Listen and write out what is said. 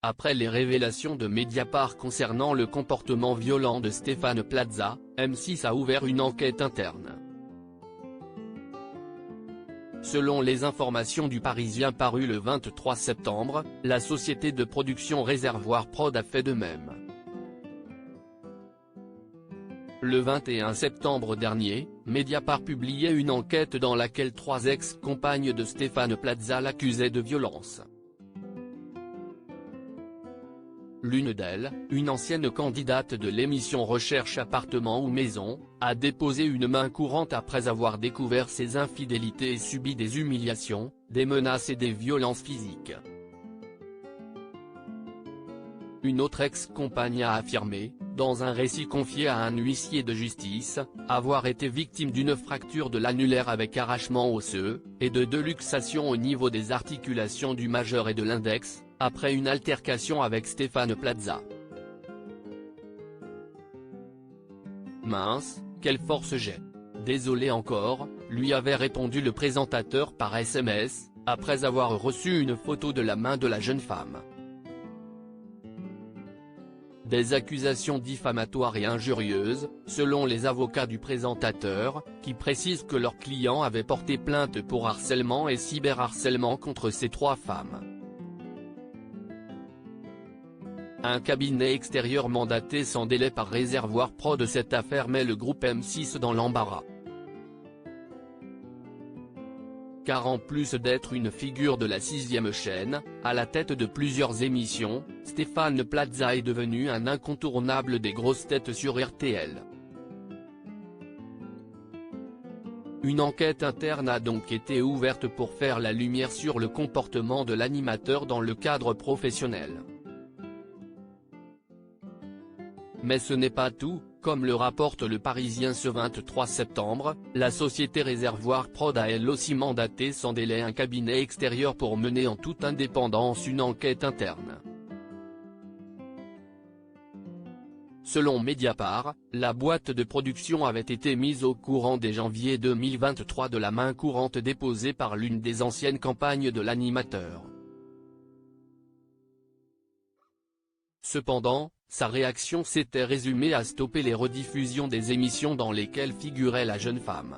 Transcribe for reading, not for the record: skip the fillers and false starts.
après les révélations de Mediapart concernant le comportement violent de Stéphane Plaza, M6 a ouvert une enquête interne. Selon les informations du Parisien paru le 23 septembre, la société de production Réservoir Prod a fait de même. Le 21 septembre dernier, Mediapart publiait une enquête dans laquelle 3 ex-compagnes de Stéphane Plaza l'accusaient de violence. L'une d'elles, une ancienne candidate de l'émission Recherche appartement ou maison, a déposé une main courante après avoir découvert ses infidélités et subi des humiliations, des menaces et des violences physiques. Une autre ex-compagne a affirmé, dans un récit confié à un huissier de justice, avoir été victime d'une fracture de l'annulaire avec arrachement osseux, et de 2 luxations au niveau des articulations du majeur et de l'index, après une altercation avec Stéphane Plaza. Mince, quelle force j'ai. Désolé encore, lui avait répondu le présentateur par SMS, après avoir reçu une photo de la main de la jeune femme. Des accusations diffamatoires et injurieuses, selon les avocats du présentateur, qui précisent que leur client avait porté plainte pour harcèlement et cyberharcèlement contre ces 3 femmes. Un cabinet extérieur mandaté sans délai par Réservoir Prod de cette affaire met le groupe M6 dans l'embarras. Car en plus d'être une figure de la 6e chaîne, à la tête de plusieurs émissions, Stéphane Plaza est devenu un incontournable des grosses têtes sur RTL. Une enquête interne a donc été ouverte pour faire la lumière sur le comportement de l'animateur dans le cadre professionnel. Mais ce n'est pas tout, comme le rapporte le Parisien ce 23 septembre, la société Réservoir Prod a elle aussi mandaté sans délai un cabinet extérieur pour mener en toute indépendance une enquête interne. Selon Mediapart, la boîte de production avait été mise au courant dès janvier 2023 de la main courante déposée par l'une des anciennes campagnes de l'animateur. Cependant, sa réaction s'était résumée à stopper les rediffusions des émissions dans lesquelles figurait la jeune femme.